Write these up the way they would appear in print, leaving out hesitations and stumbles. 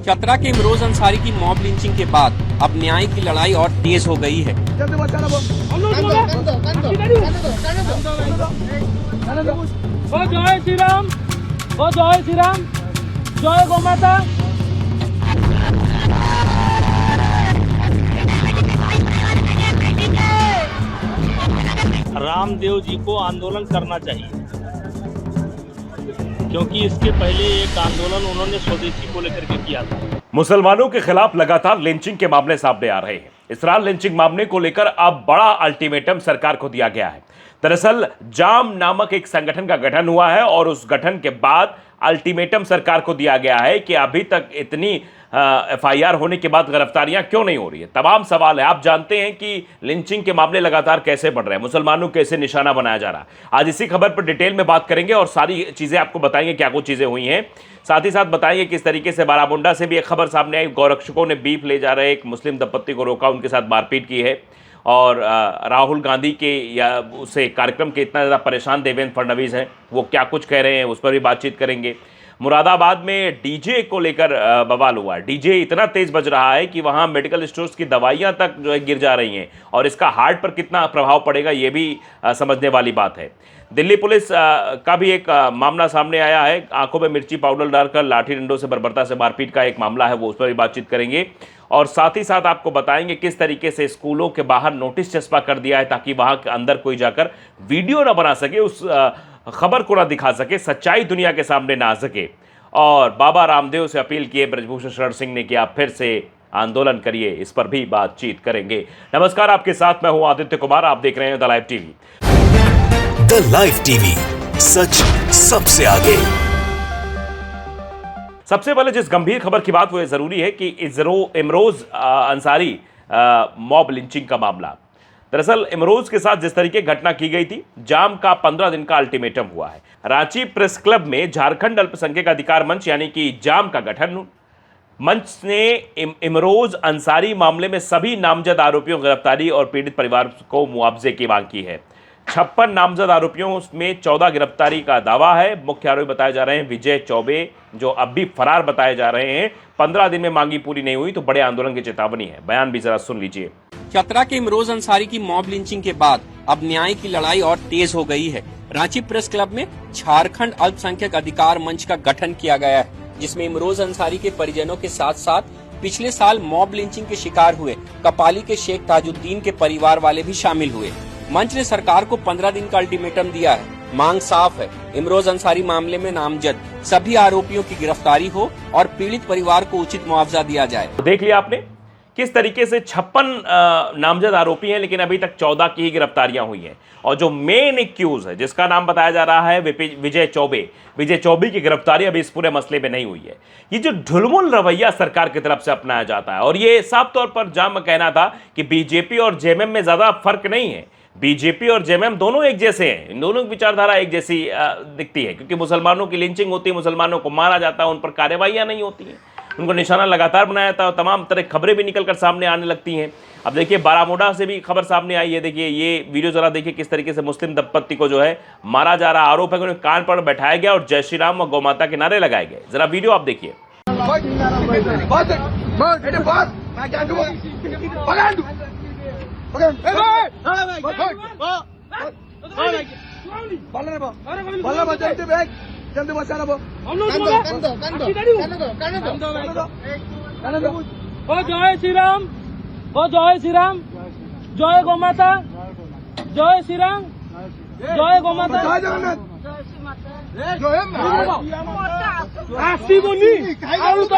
चतरा के इमरोज अंसारी की mob lynching के बाद अब न्याय की लड़ाई और तेज हो गई है। जय श्री राम, जय श्री राम, जय गौ माता। रामदेव जी को आंदोलन करना चाहिए, क्योंकि इसके पहले एक आंदोलन उन्होंने स्वदेशी को लेकर के किया था। मुसलमानों के खिलाफ लगातार लिंचिंग के मामले सामने आ रहे हैं। इस रात लिंचिंग मामले को लेकर अब बड़ा अल्टीमेटम सरकार को दिया गया है। दरअसल जाम नामक एक संगठन का गठन हुआ है और उस गठन के बाद अल्टीमेटम सरकार को दिया गया है कि अभी तक इतनी एफआईआर होने के बाद गिरफ्तारियां क्यों नहीं हो रही है। तमाम सवाल है। आप जानते हैं कि लिंचिंग के मामले लगातार कैसे बढ़ रहे हैं, मुसलमानों को कैसे निशाना बनाया जा रहा है। आज इसी खबर पर डिटेल में बात करेंगे और सारी चीजें आपको बताएंगे क्या कुछ चीजें हुई हैं। साथ ही साथ बताएंगे किस तरीके से बारामुंडा से भी एक खबर सामने आई। गौरक्षकों ने बीफ ले जा रहे एक मुस्लिम दंपत्ति को रोका, उनके साथ मारपीट की है और राहुल गांधी के या उसे कार्यक्रम के इतना ज़्यादा परेशान देवेंद्र फडणवीस हैं, वो क्या कुछ कह रहे हैं उस पर भी बातचीत करेंगे। मुरादाबाद में डीजे को लेकर बवाल हुआ है। डीजे इतना तेज बज रहा है कि वहाँ मेडिकल स्टोर्स की दवाइयाँ तक जो है गिर जा रही हैं और इसका हार्ट पर कितना प्रभाव पड़ेगा ये भी समझने वाली बात है। दिल्ली पुलिस का भी एक मामला सामने आया है। आंखों में मिर्ची पाउडर डालकर लाठी डंडों से बर्बरता से मारपीट का एक मामला है, वो उस पर भी बातचीत करेंगे। और साथ ही साथ आपको बताएंगे किस तरीके से स्कूलों के बाहर नोटिस चस्पा कर दिया है ताकि वहाँ के अंदर कोई जाकर वीडियो ना बना सके, उस खबर को ना दिखा सके, सच्चाई दुनिया के सामने ना आ सके। और बाबा रामदेव से अपील किए ब्रजभूषण शरण सिंह ने कि आप फिर से आंदोलन करिए, इस पर भी बातचीत करेंगे। नमस्कार, आपके साथ मैं हूं आदित्य कुमार, आप देख रहे हैं the live TV. The live TV, सच सबसे आगे। सबसे पहले जिस गंभीर खबर की बात वो जरूरी है कि इमरोज अंसारी मॉब लिंचिंग का मामला। दरअसल इमरोज के साथ जिस तरीके घटना की गई थी, जाम का 15 दिन का अल्टीमेटम हुआ है। रांची प्रेस क्लब में झारखंड अल्पसंख्यक अधिकार मंच यानी कि जाम का गठन मंच ने इमरोज अंसारी मामले में सभी नामजद आरोपियों की गिरफ्तारी और पीड़ित परिवार को मुआवजे की मांग की है। 56 नामजद आरोपियों में 14 गिरफ्तारी का दावा है। मुख्य आरोपी बताए जा रहे हैं विजय चौबे, जो अब भी फरार बताए जा रहे हैं। 15 दिन में मांगी पूरी नहीं हुई तो बड़े आंदोलन की चेतावनी है। बयान भी जरा सुन लीजिए। चतरा के इमरोज अंसारी की मॉब लिंचिंग के बाद अब न्याय की लड़ाई और तेज हो गई है। रांची प्रेस क्लब में झारखंड अल्पसंख्यक अधिकार मंच का गठन किया गया है, जिसमें इमरोज अंसारी के परिजनों के साथ साथ पिछले साल मॉब लिंचिंग के शिकार हुए कपाली के शेख ताजुद्दीन के परिवार वाले भी शामिल हुए। मंच ने सरकार को 15 दिन का अल्टीमेटम दिया है। मांग साफ है, इमरोज अंसारी मामले में नामजद सभी आरोपियों की गिरफ्तारी हो और पीड़ित परिवार को उचित मुआवजा दिया जाए। तो देख लिया आपने किस तरीके से 56 नामजद आरोपी हैं, लेकिन अभी तक 14 की ही गिरफ्तारियां हुई हैं। और जो मेन एक्यूज है, जिसका नाम बताया जा रहा है विजय चौबे की गिरफ्तारी अभी इस पूरे मसले में नहीं हुई है। ये जो ढुलमुल रवैया सरकार की तरफ से अपनाया जाता है, और ये साफ तौर पर जाम में कहना था कि बीजेपी और जेएमएम में ज्यादा फर्क नहीं है। बीजेपी और जेएमएम दोनों एक जैसे हैं, इन दोनों की विचारधारा एक जैसी दिखती है, क्योंकि मुसलमानों की लिंचिंग होती है, मुसलमानों को मारा जाता है, उन पर कार्रवाइयां नहीं होती हैं, उनको निशाना लगातार बनाया जाता है और तमाम तरह खबरें भी निकलकर सामने आने लगती हैं। अब देखिए बारामुंडा से भी खबर सामने आई है। देखिए ये वीडियो जरा देखिए किस तरीके से मुस्लिम दंपत्ति को जो है मारा जा रहा। आरोप है कि उन्हें कान पर बैठाया गया और जय श्री राम व गौ माता के नारे लगाए गए। जरा वीडियो आप देखिए। जय श्री राम, जय श्री राम, जय गौ माता, जय श्री राम, जय गौ माता।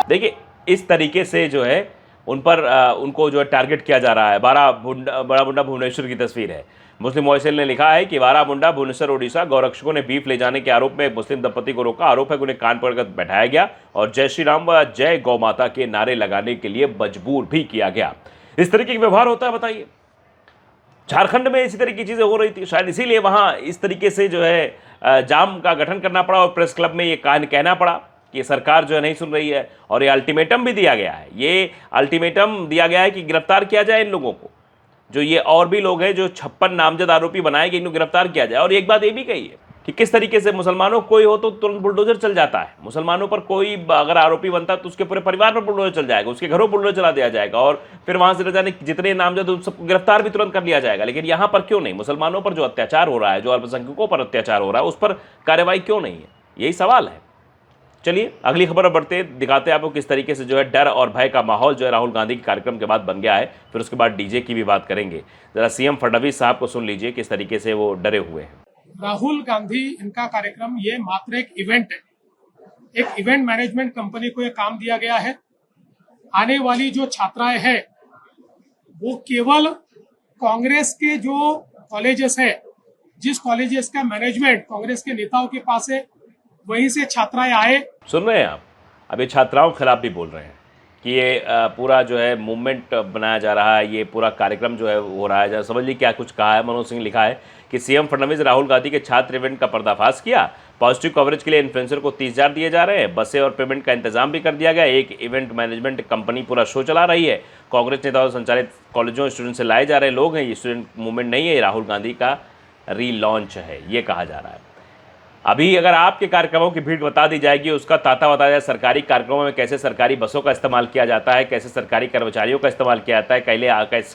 देखिए इस तरीके से जो है उन पर उनको जो है टारगेट किया जा रहा है। बारामुंडा भुवनेश्वर की तस्वीर है। मुस्लिम वॉइसेल ने लिखा है कि बारामुंडा भुवनेश्वर ओडिशा गौरक्षकों ने बीफ ले जाने के आरोप में मुस्लिम दंपति को रोका। आरोप है कि उन्हें कान पकड़कर बैठाया गया और जय श्री राम व जय गौ माता के नारे लगाने के लिए मजबूर भी किया गया। इस तरीके का व्यवहार होता है, बताइए। झारखंड में इसी तरह की चीजें हो रही थी, शायद इसीलिए वहां इस तरीके से जो है जाम का गठन करना पड़ा और प्रेस क्लब में ये कहना पड़ा कि सरकार जो है नहीं सुन रही है। और ये अल्टीमेटम भी दिया गया है। ये अल्टीमेटम दिया गया है कि गिरफ्तार किया जाए इन लोगों को, जो ये और भी लोग हैं जो 56 नामजद आरोपी बनाए गए, इनको गिरफ्तार किया जाए। और एक बात ये भी कही है कि किस तरीके से मुसलमानों कोई हो तो तुरंत बुलडोजर चल जाता है, मुसलमानों पर कोई अगर आरोपी बनता है तो उसके पूरे परिवार पर बुलडोजर चल जाएगा, उसके घरों बुलडोजर चला दिया जाएगा और फिर वहां से न जाने जितने नामजद उन सबको गिरफ्तार भी तुरंत कर लिया जाएगा। लेकिन यहां पर क्यों नहीं? मुसलमानों पर जो अत्याचार हो रहा है, जो अल्पसंख्यकों पर अत्याचार हो रहा है, उस पर कार्रवाई क्यों नहीं है? यही सवाल है। चलिए अगली खबर बढ़ते दिखाते हैं आपको किस तरीके से जो है डर और भय का माहौल जो है राहुल गांधी के कार्यक्रम के बाद बन गया है। फिर उसके बाद डीजे की भी बात करेंगे। जरा सीएम फडणवीस साहब को सुन लीजिए किस तरीके से वो डरे हुए हैं। राहुल गांधी इनका कार्यक्रम ये मात्र एक इवेंट है। एक इवेंट मैनेजमेंट कंपनी को ये काम दिया गया है। आने वाली जो छात्राएं हैं वो केवल कांग्रेस के जो कॉलेजेस है, जिस कॉलेजेस का मैनेजमेंट कांग्रेस के नेताओं के पास है, वहीं से छात्राएं आए। सुन रहे हैं आप? अब ये छात्राओं के खिलाफ भी बोल रहे हैं कि ये पूरा जो है मूवमेंट बनाया जा रहा है, ये पूरा कार्यक्रम जो है हो रहा है। जरा समझ लीजिए क्या कुछ कहा है। मनोज सिंह लिखा है कि सीएम फडणवीस राहुल गांधी के छात्र इवेंट का पर्दाफाश किया। पॉजिटिव कवरेज के लिए इन्फ्लुएंसर को 30,000 दिए जा रहे हैं। बसें और पेमेंट का इंतजाम भी कर दिया गया। एक इवेंट मैनेजमेंट कंपनी पूरा शो चला रही है। कांग्रेस नेताओं संचालित कॉलेजों स्टूडेंट से लाए जा रहे लोग हैं। ये स्टूडेंट मूवमेंट नहीं है, ये राहुल गांधी का रीलॉन्च है, ये कहा जा रहा है। अभी अगर आपके कार्यक्रमों की भीड़ बता दी जाएगी, उसका ताता बताया जाए सरकारी कार्यक्रमों में कैसे सरकारी बसों का इस्तेमाल किया जाता है, कैसे सरकारी कर्मचारियों का इस्तेमाल किया जाता है,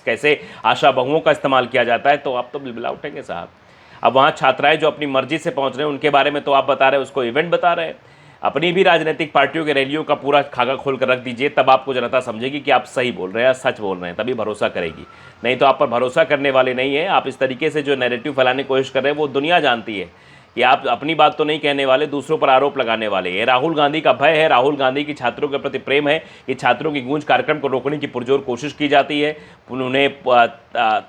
कैसे आशा बहुओं का इस्तेमाल किया जाता है, तो आप तो बिलबिला उठेंगे साहब। अब वहाँ छात्राएं जो अपनी मर्जी से पहुँच रहे हैं उनके बारे में तो आप बता रहे हैं, उसको इवेंट बता रहे हैं। अपनी भी राजनीतिक पार्टियों के रैलियों का पूरा खाका खोल कर रख दीजिए, तब आपको जनता समझेगी कि आप सही बोल रहे हैं, सच बोल रहे हैं, तभी भरोसा करेगी। नहीं तो आप पर भरोसा करने वाले नहीं है। आप इस तरीके से जो नैरेटिव फैलाने की कोशिश कर रहे हैं वो दुनिया जानती है कि आप अपनी बात तो नहीं कहने वाले, दूसरों पर आरोप लगाने वाले। ये राहुल गांधी का भय है, राहुल गांधी की छात्रों के प्रति प्रेम है कि छात्रों की गूंज कार्यक्रम को रोकने की पुरजोर कोशिश की जाती है। उन्हें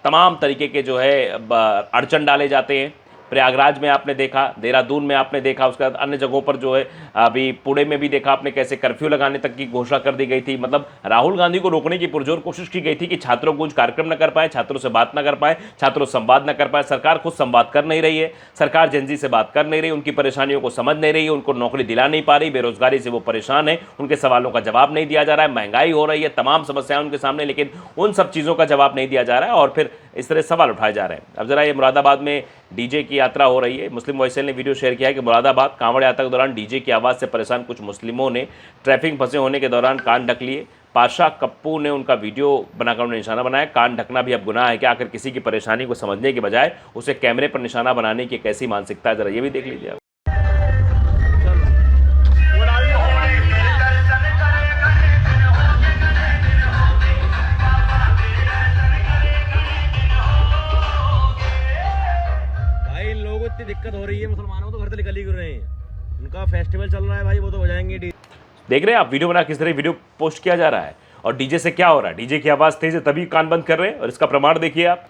तमाम तरीके के जो है अड़चन डाले जाते हैं। प्रयागराज में आपने देखा, देहरादून में आपने देखा, उसके बाद अन्य जगहों पर जो है अभी पुणे में भी देखा आपने कैसे कर्फ्यू लगाने तक की घोषणा कर दी गई थी। मतलब राहुल गांधी को रोकने की पुरजोर कोशिश की गई थी कि छात्रों कुछ कार्यक्रम न कर पाए, छात्रों से बात न कर पाए, छात्रों से संवाद न कर पाए। सरकार खुद संवाद कर नहीं रही है, सरकार जेनजी से बात कर नहीं रही, उनकी परेशानियों को समझ नहीं रही है, उनको नौकरी दिला नहीं पा रही, बेरोजगारी से वो परेशान है, उनके सवालों का जवाब नहीं दिया जा रहा है, महंगाई हो रही है, तमाम समस्याएं उनके सामने, लेकिन उन सब चीज़ों का जवाब नहीं दिया जा रहा है और फिर इस तरह सवाल उठाए जा रहे हैं। अब जरा ये मुरादाबाद में डीजे की यात्रा हो रही है। मुस्लिम वॉइस ने वीडियो शेयर किया है कि मुरादाबाद कांवड़ यात्रा के दौरान डीजे की आवाज़ से परेशान कुछ मुस्लिमों ने ट्रैफिक फंसे होने के दौरान कान ढक लिए। पाशा कप्पू ने उनका वीडियो बनाकर उन्हें निशाना बनाया। कान ढकना भी अब गुनाह है कि आखिर किसी की परेशानी को समझने के बजाय उसे कैमरे पर निशाना बनाने की कैसी मानसिकता है, जरा ये भी देख लीजिए आप। दिक्कत हो रही है, मुसलमानों को तो घर से निकल ही रहे हैं। उनका फेस्टिवल चल रहा है भाई, वो तो हो जाएंगे। देख रहे हैं आप वीडियो बना किस तरह वीडियो पोस्ट किया जा रहा है और डीजे से क्या हो रहा है। डीजे की आवाज़ तेज है तभी कान बंद कर रहे हैं और इसका प्रमाण देखिए आप।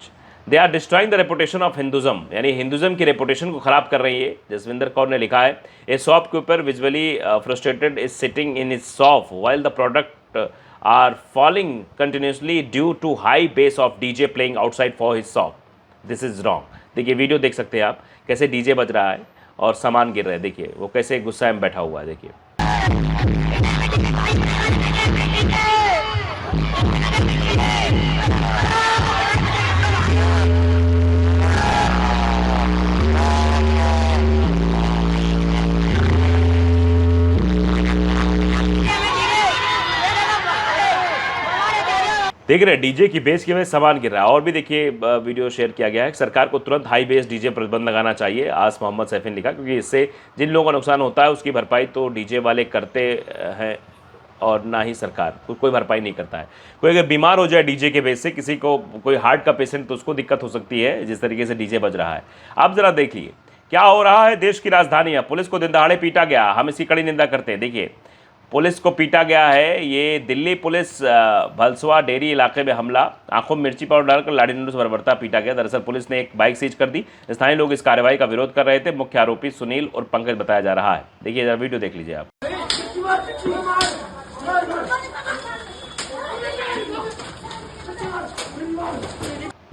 They are destroying the reputation of Hinduism, यानी हिंदुज़म की रेपुटेशन को खराब कर रही है। जसविंदर कौर ने लिखा है, a shopkeeper visually frustrated is sitting in his shop while the product are falling continuously due to high base of DJ playing outside for his shop. This is wrong. देखिए video देख सकते हैं आप कैसे DJ बज रहा है और सामान गिर रहा है। देखिए वो कैसे गुस्सा में बैठा हुआ है। देखिए देख रहे हैं डीजे की बेस की वजह से सामान गिर रहा है। और भी देखिए वीडियो शेयर किया गया है, सरकार को तुरंत हाई बेस डीजे पर प्रतिबंध लगाना चाहिए। आस मोहम्मद सैफी ने लिखा, क्योंकि इससे जिन लोगों का नुकसान होता है उसकी भरपाई तो डीजे वाले करते हैं और ना ही सरकार, कोई भरपाई नहीं करता है। कोई अगर बीमार हो जाए डीजे के बेस से, किसी को कोई हार्ट का पेशेंट, तो उसको दिक्कत हो सकती है जिस तरीके से डीजे बज रहा है। आप जरा देखिए क्या हो रहा है देश की राजधानी है। पुलिस को दिन दहाड़े पीटा गया, हम इसकी कड़ी निंदा करते हैं। देखिए पुलिस को पीटा गया है। ये दिल्ली पुलिस भलसवा डेयरी इलाके में हमला, आंखों में मिर्ची पाउडर डालकर लाठी डंडों से बर्बरता पीटा गया। दरअसल पुलिस ने एक बाइक सीज कर दी। स्थानीय लोग इस कार्रवाई का विरोध कर रहे थे। मुख्य आरोपी सुनील और पंकज बताया जा रहा है। देखिए जरा वीडियो देख लीजिए आप।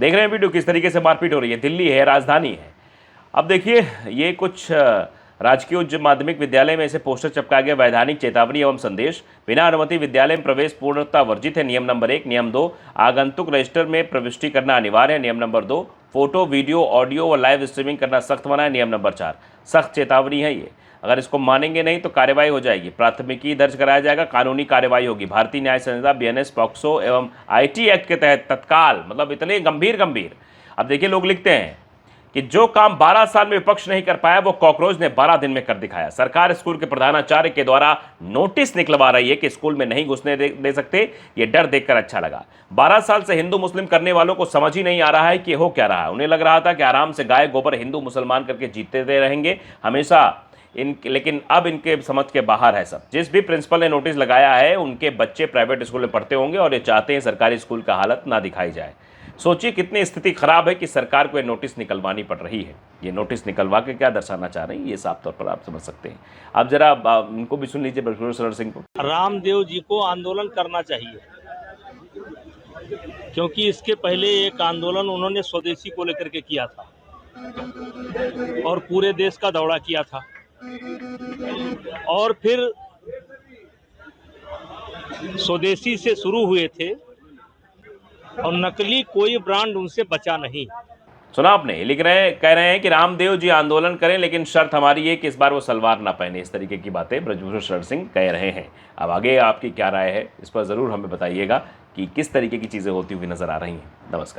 देख रहे हैं वीडियो किस तरीके से मारपीट हो रही है। दिल्ली है, राजधानी है। अब देखिए ये कुछ राजकीय उच्च माध्यमिक विद्यालय में ऐसे पोस्टर चिपकाया गया। वैधानिक चेतावनी एवं संदेश, बिना अनुमति विद्यालय में प्रवेश पूर्णतः वर्जित है। नियम नंबर 1। नियम 2, आगंतुक रजिस्टर में प्रविष्टि करना अनिवार्य है। नियम नंबर 2, फोटो, वीडियो, ऑडियो व लाइव स्ट्रीमिंग करना सख्त मना है। नियम नंबर 4, सख्त चेतावनी है ये, अगर इसको मानेंगे नहीं तो कार्रवाई हो जाएगी, प्राथमिकी दर्ज कराया जाएगा, कानूनी कार्रवाई होगी। भारतीय न्याय संहिता, बीएनएस, पॉक्सो एवं आईटी एक्ट के तहत तत्काल, मतलब इतने गंभीर। अब देखिए, लोग लिखते हैं कि जो काम 12 साल में विपक्ष नहीं कर पाया वो कॉकरोच ने 12 दिन में कर दिखाया। सरकार स्कूल के प्रधानाचार्य के द्वारा नोटिस निकलवा रही है कि स्कूल में नहीं घुसने दे सकते। ये डर देखकर अच्छा लगा। 12 साल से हिंदू मुस्लिम करने वालों को समझ ही नहीं आ रहा है कि हो क्या रहा है। उन्हें लग रहा था कि आराम से गाय गोबर हिंदू मुसलमान करके जीते रहेंगे हमेशा, लेकिन अब इनके समझ के बाहर है सब। जिस भी प्रिंसिपल ने नोटिस लगाया है उनके बच्चे प्राइवेट स्कूल में पढ़ते होंगे और ये चाहते हैं सरकारी स्कूल का हालत ना दिखाई जाए। सोचिए कितनी स्थिति खराब है कि सरकार को ये नोटिस निकलवानी पड़ रही है। ये नोटिस निकलवा के क्या दर्शाना चाह रहे हैं ये साफ तौर पर आप समझ सकते हैं। आप जरा उनको भी सुन लीजिए, ब्रजभूषण शरण सिंह को। रामदेव जी को आंदोलन करना चाहिए, क्योंकि इसके पहले एक आंदोलन उन्होंने स्वदेशी को लेकर के किया था और पूरे देश का दौरा किया था, और फिर स्वदेशी से शुरू हुए थे और नकली कोई ब्रांड उनसे बचा नहीं। सुना आपने, कह रहे हैं कि रामदेव जी आंदोलन करें लेकिन शर्त हमारी है कि इस बार वो सलवार ना पहने। इस तरीके की बातें ब्रजभूषण शरण सिंह कह रहे हैं। अब आगे आपकी क्या राय है इस पर ज़रूर हमें बताइएगा कि किस तरीके की चीज़ें होती हुई नजर आ रही हैं। नमस्कार।